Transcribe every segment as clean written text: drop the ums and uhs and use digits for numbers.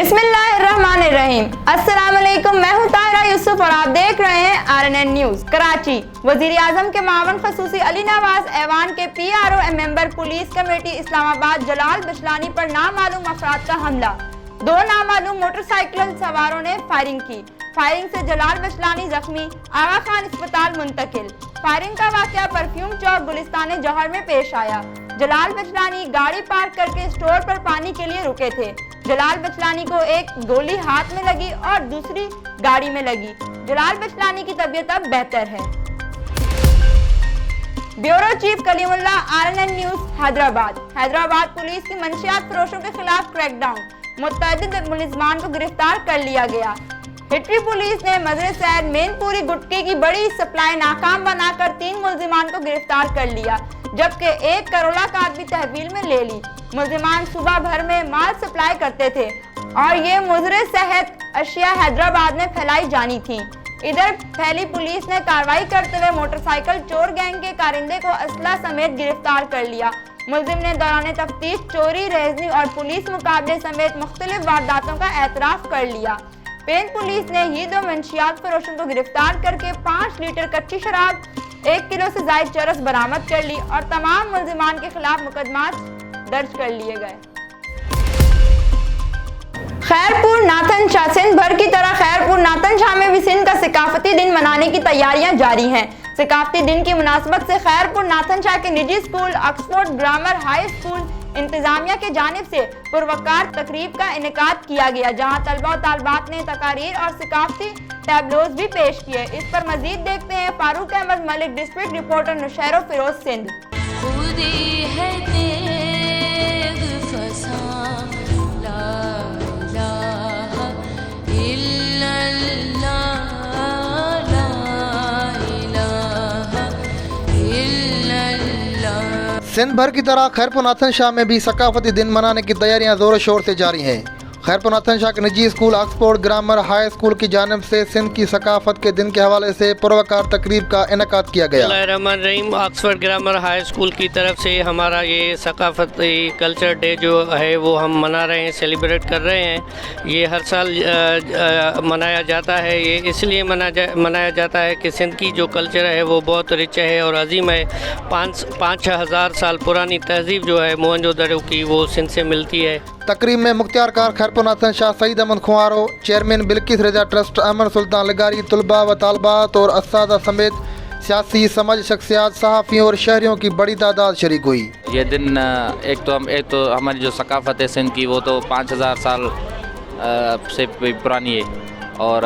बिस्मिल्लाहिर्रहमानिर्रहीम। अस्सलाम वालेकुम। मैं हूं ताहिरा यूसुफ और आप देख रहे हैं RNN न्यूज। कराची वजीर आजम के मावन खसूसी अली नवाज ऐवान के PRO member police committee Islamabad Jalal Bashlani पर नामालूम अफराद का हमला। 2 नामालूम मोटरसाइकिल सवारों ने फायरिंग की। फायरिंग से जलाल बशलानी जख्मी, आगा खान अस्पताल मुंतकिल। फायरिंग का वाकया परफ्यूम चौक गुलिस्तान जौहर में पेश आया। जलाल बचलानी गाड़ी पार्क करके स्टोर पर पानी के लिए रुके थे। जलाल बचलानी को एक गोली हाथ में लगी और दूसरी गाड़ी में लगी। जलाल बचलानी की तबीयत अब बेहतर है। Bureau chief Kalimullah, RNN news, Hyderabad police की मंशियात फरोशों के खिलाफ क्रैकडाउन। मुतअद्दिद मुलजिमान को गिरफ्तार कर लिया गया। हिटरी पुलिस ने मजरे सैद मेनपुरी गुटके की बड़ी सप्लाई नाकाम बनाकर 3 मुलजिमान को गिरफ्तार कर लिया, जबकि 1 करोड़ा कार भी तहवील में ले ली। मुलजिमान सुबह भर में माल सप्लाई करते थे और ये मुजरे सेहत अशिया हैदराबाद में फैलाई जानी थी। इधर फैली पुलिस ने कार्रवाई करते हुए मोटरसाइकिल चोर गैंग के कारिंदे को असला समेत गिरफ्तार कर लिया। मुलजिम ने दौरान तफ्तीश चोरी, रेजनी और पुलिस मुकाबले समेत मुख्तलिफ वारदातों का एतराफ कर लिया। पेन पुलिस ने ही 2 मंशियात फरोशों को गिरफ्तार करके 5 लीटर कच्ची शराब, 1 किलो से जायद चरस बरामद कर ली और तमाम मुलजिमान के खिलाफ मुकदमात दर्ज कर लिए गए। खैरपुर नाथन शाह। सिंध भर की तरह खैरपुर नाथन शाह में भी सिंध का सकाफती दिन मनाने की तैयारियां जारी हैं। सकाफती दिन की मुनासबत से खैरपुर नाथन शाह के निजी school Oxford grammar high school इंतजामिया के जानिब से पुरवकार तकरीब का इनेकाद किया गया, जहां तलबा और तालबात ने तकारीर और सकाफती टैबलोज भी पेश किए। इस पर मजीद देखते हैं फारूक अहमद मलिक, डिस्ट्रिक्ट रिपोर्टर नुशैरो फिरोज सिंध। सिंध भर की तरह खैरपुर नाथन शाह में भी सकाफती दिन मनाने की तैयारियां जोर शोर से जारी हैं। खैरपुर नाथन शाह के निजी school Oxford grammar high school की जानिब से सिंध की सकाफत के दिन के हवाले से पुरवकार तकरीब का इनेकाद किया गया। बिस्मिल्लाहिर्रहमानिर्रहीम। ऑक्सफोर्ड ग्रामर हाई स्कूल की तरफ से हमारा ये सकाफती कल्चर डे जो है वो हम मना रहे हैं, सेलिब्रेट कर रहे हैं। ये हर साल मनाया जाता है। ये इसलिए मनाया जाता है कि सिंध की जो कल्चर है वो बहुत रिच है और अजीम है। 5-6 हज़ार साल पुरानी तहजीब जो है मोहनजोदड़ो की वो सिंध से मिलती है। तकरीब में मुख्तियारकार खैरपुर नाथन शाह सईद अहमद खुआरो, चेयरमैन बिल्किस रजा ट्रस्ट अहमद सुल्तान लगारी, तुलबा व तालबात और असादा समेत सियासी समाजी शख्सियात, सहाफ़ियों और शहरियों की बड़ी तादाद शरीक हुई। ये दिन एक तो हमारी जो सकाफ़त है सिंध की वो तो 5000 साल से पुरानी है। और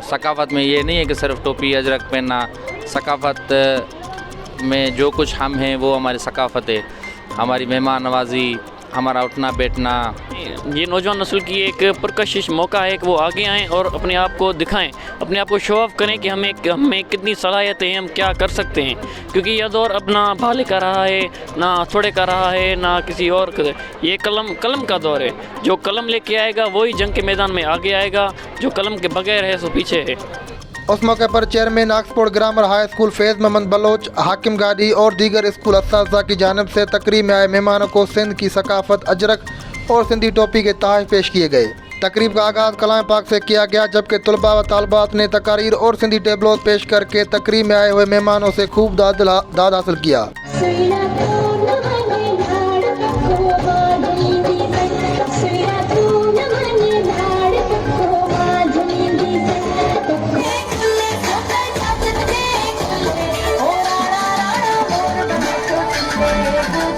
सकाफ़त में ये नहीं है कि सिर्फ टोपी अजरक पहनना। सकाफ़त में जो कुछ हम हैं वो हमारी सकाफ़त है। हमारी मेहमान नवाजी, हमारा उठना बैठना। ये नौजवान नस्ल की एक पुरकशिश मौका है कि वो आगे आएँ और अपने आप को दिखाएं, अपने आप को शो ऑफ करें कि हमें कितनी सलाहियतें हैं, हम क्या कर सकते हैं। क्योंकि यह दौर अब ना भाले का रहा है, ना थोड़े का रहा है, ना किसी और का। ये कलम का दौर है। जो कलम लेके आएगा वही जंग के मैदान में आगे आएगा, जो कलम के बगैर है सो पीछे है। उस मौके पर chairman Oxford grammar high school Faiz Mohammad Baloch, हाकिम गाड़ी और दीगर स्कूल असातिज़ा की जानिब से तकरीब में आए मेहमानों को सिंध की सकाफत, अजरक और सिंधी टोपी के तोहफ़े पेश किए गए। तकरीब का आगाज़ कलाम पाक से किया गया, जबकि तुलबा व तालबात ने तकारीर और सिंधी टेबलोज पेश करके तकरीब में आए हुए मेहमानों से खूब दाद हासिल किया।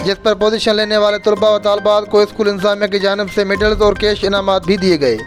जिस पर पोजीशन लेने वाले तुलबा व तालबात को स्कूल इंतजामिया की जानिब से मेडल्स और कैश इनामात भी दिए गए।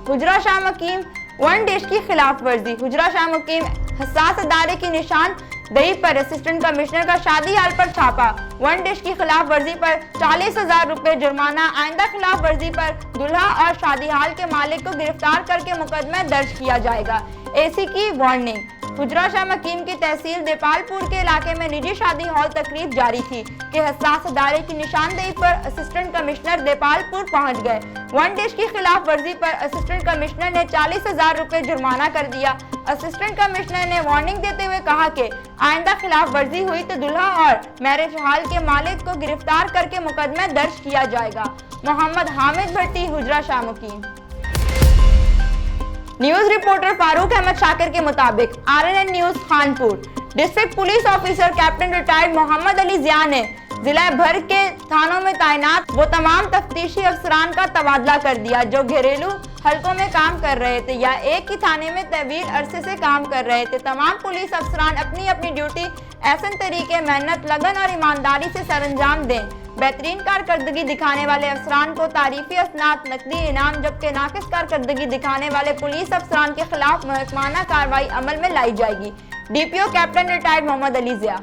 हुजरा शाह मकीम वन डिश की खिलाफ वर्जी। हुजरा शाह मकीम हसास अदारे की निशान दही पर असिस्टेंट कमिश्नर का शादी हाल पर छापा। वन डिश की खिलाफ वर्जी पर 40,000 रुपए जुर्माना। आइंदा खिलाफ वर्जी पर दुल्हा और शादी हाल के मालिक को गिरफ्तार करके मुकदमा दर्ज किया जाएगा। AC की वार्निंग। हुजरा शाह मकीम की तहसील देपालपुर के इलाके में निजी शादी हॉल तकरीब जारी थी कि हसास अदारे की निशानदेही पर असिस्टेंट कमिश्नर देपालपुर पहुंच गए। वन डिश की खिलाफ वर्जी पर असिस्टेंट कमिश्नर ने 40,000 रुपए जुर्माना कर दिया। असिस्टेंट कमिश्नर ने वार्निंग देते हुए कहा कि आइंदा खिलाफ वर्जी हुई तो दूल्हा और मैरिज हॉल के मालिक को गिरफ्तार करके मुकदमा दर्ज किया जाएगा। मोहम्मद हामिद भट्टी, हुजरा शाह मुकीम। न्यूज रिपोर्टर फारूक अहमद शाकिर के मुताबिक RNN news Khanpur district police officer captain retired Mohammad Ali Zia ने जिला भर के थानों में तैनात वो तमाम तफ्तीशी अफसरान का तबादला कर दिया जो घरेलू हलकों में काम कर रहे थे या एक ही थाने में तवील अरसे से काम कर रहे थे। तमाम पुलिस अफसरान अपनी अपनी ड्यूटी ऐसे तरीके, मेहनत, लगन और ईमानदारी से सरअंजाम दें। बेहतरीन कारकर्दगी दिखाने वाले अफसरान को तारीफी असनाद, नकदी इनाम, जबकि नाकिस कारकर्दगी दिखाने वाले पुलिस अफसरान के खिलाफ महकमाना कार्रवाई अमल में लाई जाएगी। DPO captain retired Mohammad Ali Zia.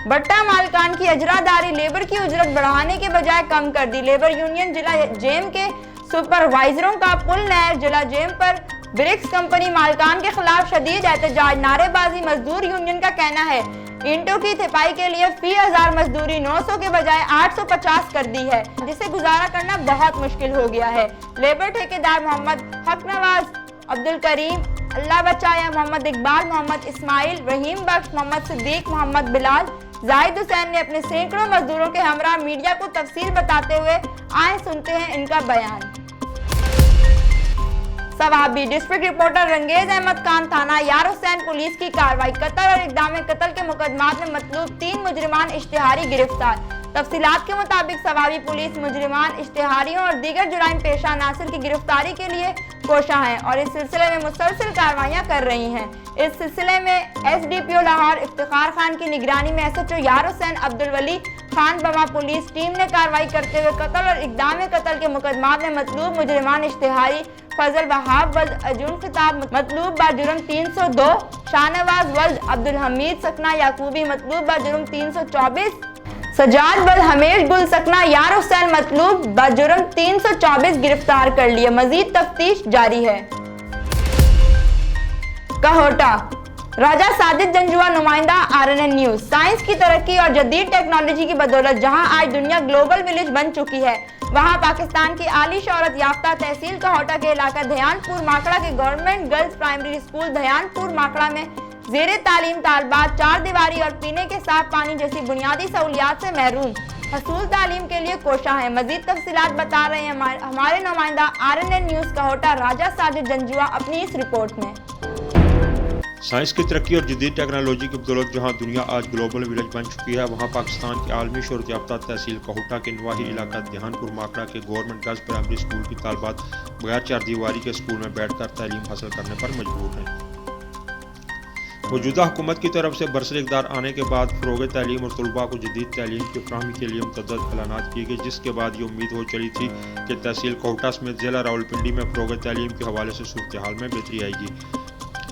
भट्टा मालकान की अजरादारी लेबर की उजरत बढ़ाने के बजाय कम कर दी। लेबर यूनियन जिला जेम के सुपरवाइजरों का पुल नहर जिला जेम पर ब्रिक्स कंपनी मालकान के खिलाफ शदीद एहतजाज, नारेबाजी। मजदूर यूनियन का कहना है ईंटों की थिपाई के लिए फी 1000 मजदूरी 900 के बजाय 850 कर दी है, जिसे गुजारा करना बहुत मुश्किल हो गया है। लेबर ठेकेदार मोहम्मद हक नवाज, अब्दुल करीम, अल्लाह बचाया, मोहम्मद इकबाल, मोहम्मद इस्माइल, रहीम बख्श, मोहम्मद सिद्दीक, मोहम्मद बिलाल, जाहिद हुसैन ने अपने सैकड़ों मजदूरों के हमरा मीडिया को तफसील बताते हुए आए सुनते हैं इनका बयान। सवाबी डिस्ट्रिक्ट रिपोर्टर रंगेज अहमद खान, थाना यार हुसैन, पुलिस की कार्रवाई। कत्ल और इक़दाम कत्ल के मुकदमात में मतलूब 3 मुजरिमान इश्तिहारी गिरफ्तार। तफसीलात के मुताबिक सवाबी पुलिस मुजरिमान, इश्तिहारियों और दीगर जुराइम पेशा अनासिर की गिरफ्तारी के लिए कोशा है और इस सिलसिले में मुसलसल कार्रवाइयाँ कर रही हैं। इस सिलसिले में SDPO लाहौर इफ्तिखार खान की निगरानी में SHO यार हुसैन अब्दुल वली खान बमा पुलिस टीम ने कार्रवाई करते हुए कत्ल और इक़दाम कत्ल के मुकदमात में मतलूब मुजरिमान इश्तिहारी फजल वहाब वल्द अजून खिताब मतलूब बाजुर्म 302, शाहनवाज वल्द अब्दुल हमीद सकना याकूबी मतलूब बाजुर्म 324, सजाद वल्द हमेश गुल सकना यार हुसैन मतलूब बाजुर्म 324 गिरफ्तार कर लिए। मजीद तफ्तीश जारी है। कहोटा राजा साजिद जंजुआ, नुमाइंदा RNN न्यूज। साइंस की तरक्की और जदीद टेक्नोलॉजी की बदौलत जहां आज दुनिया ग्लोबल विलेज बन चुकी है, वहां पाकिस्तान की आली शौहरत याफ्ता तहसील कहोटा के इलाका धयानपुर माकड़ा के गवर्नमेंट गर्ल्स प्राइमरी स्कूल धयानपुर माकड़ा में ज़ेरे तालीम तालबात 4 दीवारी और पीने के साफ पानी जैसी बुनियादी सहूलियात से महरूम हसूल तालीम के लिए कोशा है। मजीद तफसीलात बता रहे हैं हमारे नुमाइंदा RNN न्यूज कहोटा राजा साजिद जंजुआ अपनी इस रिपोर्ट में। साइंस की तरक्की और जदीद टेक्नोलॉजी की बदौलत जहां दुनिया आज ग्लोबल विलेज बन चुकी है, वहां पाकिस्तान की आलमी शोहरत याफ्ता तहसील कहोटा के नवाही इलाका धयानपुर माकड़ा के गवर्नमेंट गर्ल्स प्राइमरी स्कूल की तालबात बगैर 4 दीवारी के स्कूल में बैठकर तालीम हासिल करने पर मजबूर हैं। मौजूदा हुकूमत की तरफ से बरसर इक़दार आने के बाद फ़रोग़ तालीम और तलबा को जदीद तालीम की फ़राहमी के लिए मुतअद्दिद ऐलानात किए गए, जिसके बाद ये उम्मीद हो चली थी कि तहसील कहोटा समेत ज़िला रावलपिंडी में फ़रोग़ तालीम के हवाले से सूरत हाल में बेहतरी आएगी।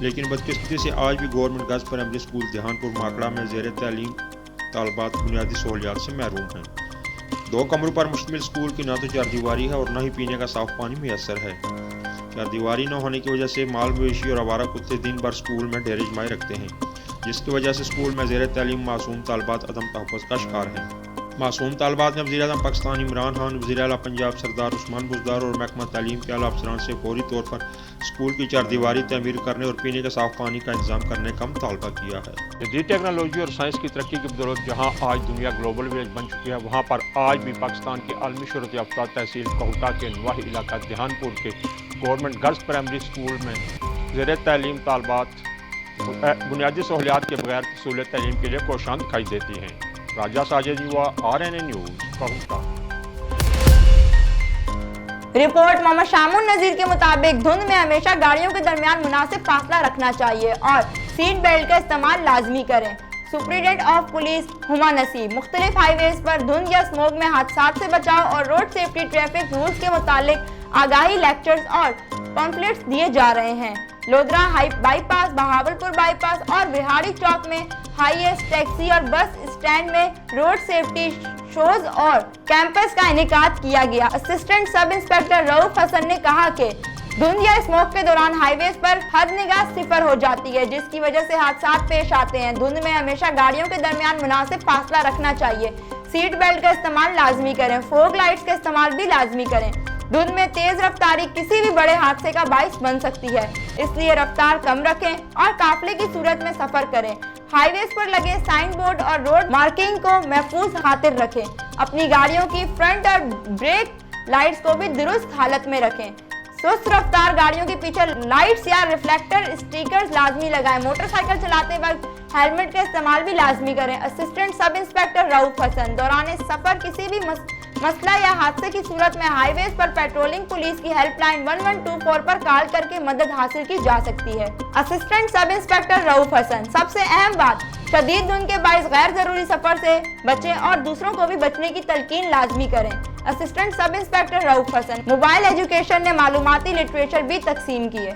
लेकिन बदकिस्मती से आज भी गवर्नमेंट गर्ल्स प्राइमरी स्कूल धयानपुर माकड़ा में ज़ेरे तालीम तालबात बुनियादी सहूलियात से महरूम हैं। 2 कमरों पर मुश्तमिल स्कूल की ना तो 4 दीवारी है और न ही पीने का साफ पानी मैसर है। 4 दीवारी न होने की वजह से माल मवेशी और आवारा कुत्ते दिन भर स्कूल में ढेर जमाए रखते हैं, जिसकी वजह से स्कूल में ज़ेरे तालीम मासूम तालबात अदम तहफ़्फ़ुज़ का शिकार हैं। मासूम तालबात ने वज़ीर आज़म पाकिस्तान इमरान खान, वज़ीर आला पंजाब सरदार उस्मान बुज़दार और महकमा तालीम के आला अफसरान से फौरी तौर पर स्कूल की 4 दीवारी तमीर करने और पीने के साफ पानी का इंतजाम करने का मुतालबा किया है। जदीद टेक्नोलॉजी और साइंस की तरक्की की बदौलत जहां आज दुनिया ग्लोबल विलेज बन चुकी है, वहां पर आज भी पाकिस्तान के आलमी शोहरत याफ्ता तहसील कहोटा के नवाही इलाका धयानपुर के गवर्नमेंट गर्ल्स प्राइमरी स्कूल में ज़ेरे तालीम तालबात बुनियादी सहूलियात के बगैर हसूल तालीम के लिए कोशां दिखाई देती हैं। Raja Sajid Janjua, RNN news Kahuta. Report Mohammad Shamoon Nazir के मुताबिक धुंध में हमेशा गाड़ियों के दरमियान मुनासिब फासला रखना चाहिए और सीट बेल्ट का इस्तेमाल लाजमी करें। सुप्रीडेंट ऑफ पुलिस हुमा नसीब, मुख्तलिफ हाईवेज पर धुंध या स्मोक में हादसात से बचाव और रोड सेफ्टी ट्रैफिक रूल्स के मुतालिक आगाही लेक्चर्स और पम्फलेट्स दिए जा रहे हैं। लोधरा बाईपास, बहावलपुर बाईपास और बिहाड़ी चौक में हाईएस्ट टैक्सी और बस स्टैंड में रोड सेफ्टी शोज और कैंपस का इनेकाद किया गया। Assistant sub inspector Rauf Hasan ने कहा कि धुंध या स्मोक के दौरान हाईवेज पर हद निगाह सिफर हो जाती है, जिसकी वजह से हादसा पेश आते हैं। धुंध में हमेशा गाड़ियों के दरमियान मुनासिब फासला रखना चाहिए। सीट बेल्ट का इस्तेमाल लाजमी करें। फोग लाइट्स का इस्तेमाल भी लाजमी करें। धुंध में तेज रफ्तारी किसी भी बड़े हादसे का बाइस बन सकती है, इसलिए रफ्तार कम रखें और काफिले की सूरत में सफर करें। हाईवेज पर लगे साइन बोर्ड और रोड मार्किंग को महफूज खातिर रखें। अपनी गाड़ियों की फ्रंट और ब्रेक लाइट्स को भी दुरुस्त हालत में रखें। सुस्त रफ्तार गाड़ियों के पीछे लाइट्स या रिफ्लेक्टर स्टिकर्स लाजमी लगाएं। मोटरसाइकिल चलाते वक्त हेलमेट का इस्तेमाल भी लाजमी करें। Assistant sub inspector Rauf Hasan दौरान सफर किसी भी मसला या हादसे की सूरत में हाईवेज पर पेट्रोलिंग पुलिस की हेल्पलाइन 1124 पर कॉल करके मदद हासिल की जा सकती है। Assistant sub inspector Rauf Hasan. सबसे अहम बात, शदीद धुंध के बाइस गैर जरूरी सफर से बचें और दूसरों को भी बचने की तलकीन लाजमी करें। Assistant sub inspector Rauf Hasan. Mobile education ने मालूमाती लिटरेचर भी तकसीम किए।